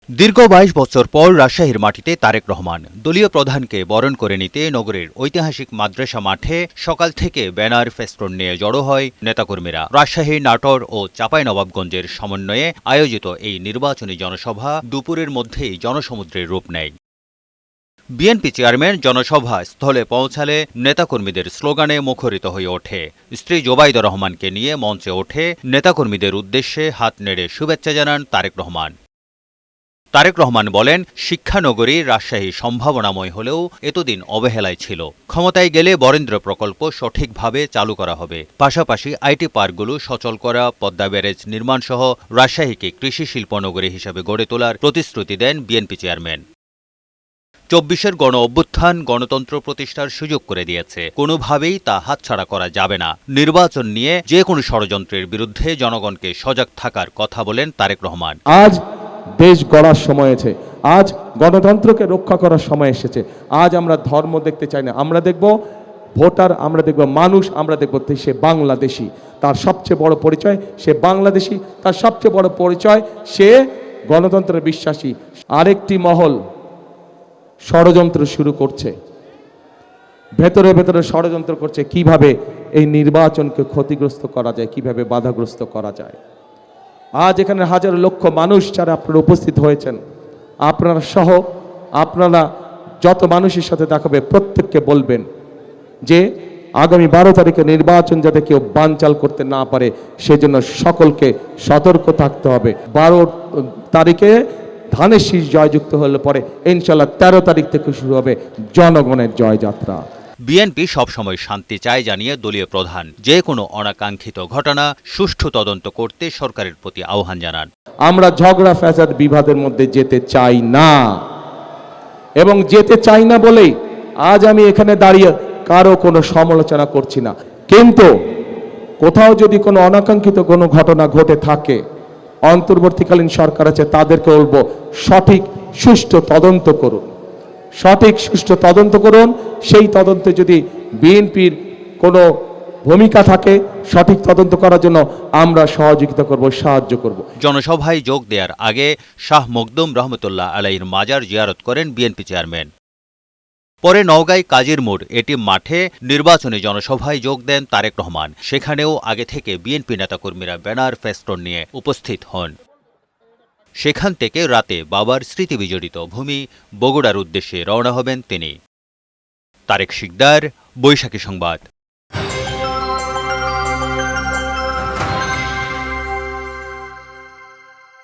দীর্ঘ ২২ বছর পর রাজশাহীর মাটিতে তারেক রহমান দলীয় প্রধানকে বরণ করে নিতে নগরের ঐতিহাসিক মাদ্রাসা মাঠে সকাল থেকে ব্যানার ফেস্টুন নিয়ে জড়ো হয় নেতাকর্মীরা। রাজশাহী, নাটোর ও চাঁপাইনবাবগঞ্জের সমন্বয়ে আয়োজিত এই নির্বাচনী জনসভা দুপুরের মধ্যেই জনসমুদ্রের রূপ নেয়। বিএনপি চেয়ারম্যান জনসভা স্থলে পৌঁছালে নেতাকর্মীদের স্লোগানে মুখরিত হয়ে ওঠে। স্ত্রী জোবাইদা রহমানকে নিয়ে মঞ্চে ওঠে নেতাকর্মীদের উদ্দেশ্যে হাত নেড়ে শুভেচ্ছা জানান তারেক রহমান। তারেক রহমান বলেন, শিক্ষানগরী রাজশাহী সম্ভাবনাময় হলেও এতদিন অবহেলায় ছিল। ক্ষমতায় গেলে বরেন্দ্র প্রকল্প সঠিকভাবে চালু করা হবে। পাশাপাশি আইটি পার্কগুলো সচল করা, পদ্মা ব্যারেজ নির্মাণসহ রাজশাহীকে কৃষি শিল্পনগরী হিসেবে গড়ে তোলার প্রতিশ্রুতি দেন বিএনপি চেয়ারম্যান। ২৪-এর গণ অভ্যুত্থান গণতন্ত্র প্রতিষ্ঠার সুযোগ করে দিয়েছে, কোনোভাবেই তা হাতছাড়া করা যাবে না। নির্বাচন নিয়ে যে কোনো ষড়যন্ত্রের বিরুদ্ধে জনগণকে সজাগ থাকার কথা বলেন তারেক রহমান। আজ দেশ গড়ার সময় এসেছে, আজ গণতন্ত্রকে রক্ষা করার সময় এসেছে। আজ আমরা ধর্ম দেখতে চাই না, আমরা দেখব ভোটার, আমরা দেখব মানুষ, আমরা দেখব সে বাংলাদেশি। তার সবচেয়ে বড় পরিচয় সে বাংলাদেশি, তার সবচেয়ে বড় পরিচয় সে গণতন্ত্রের বিশ্বাসী। আরেকটি মহল ষড়যন্ত্র শুরু করছে, ভেতরে ভেতরে ষড়যন্ত্র করছে কিভাবে এই নির্বাচনকে ক্ষতিগ্রস্ত করা যায়, কিভাবে বাধাগ্রস্ত করা যায়। আজ এখানে হাজার লক্ষ মানুষ যারা আপনারা উপস্থিত হয়েছেন, আপনারা সহ আপনারা যত মানুষের সাথে দেখাবে প্রত্যেককে বলবেন যে আগামী 12 তারিখে নির্বাচন যাতে কেউ বানচাল করতে না পারে সেজন্য সকলকে সতর্ক থাকতে হবে। 12 তারিখে ধানের শীষ জয়যুক্ত হলে পরে ইনশাল্লাহ 13 তারিখ থেকে শুরু হবে জনগণের জয়যাত্রা। বিএনপি সবসময় শান্তি চায় জানিয়ে দলীয় প্রধান যে কোনো অনাকাঙ্ক্ষিত ঘটনা সুষ্ঠু তদন্ত করতে সরকারের প্রতি আহ্বান জানান। আমরা ঝগড়া ফ্যাসাদ বিবাদের মধ্যে যেতে চাই না, এবং যেতে চাই না বলেই আজ আমি এখানে দাঁড়িয়ে কারো কোনো সমালোচনা করছি না। কিন্তু কোথাও যদি কোনো অনাকাঙ্ক্ষিত কোনো ঘটনা ঘটে থাকে, অন্তর্বর্তীকালীন সরকার আছে, তাদেরকে বলবো সঠিক সুষ্ঠু তদন্ত করুন, সঠিক সুষ্ঠু তদন্ত করুন। সেই তদন্তে যদি বিএনপির কোনো ভূমিকা থাকে সঠিক তদন্ত করার জন্য আমরা সহযোগিতা করব, সাহায্য করব। জনসভায় যোগ দেওয়ার আগে শাহ মখদুম রহমতুল্লাহ আলাইহির মাজার জিয়ারত করেন বিএনপি চেয়ারম্যান। পরে নওগাঁয় কাজীর মোড় এটিএম মাঠে নির্বাচনী জনসভায় যোগ দেন তারেক রহমান। সেখানেও আগে থেকে বিএনপি নেতাকর্মীরা ব্যানার ফেস্টুন নিয়ে উপস্থিত হন। সেখান থেকে রাতে বাবার স্মৃতিবিজড়িত ভূমি বগুড়ার উদ্দেশ্যে রওনা হবেন তিনি। তারেক শিকদার, বৈশাখী সংবাদ।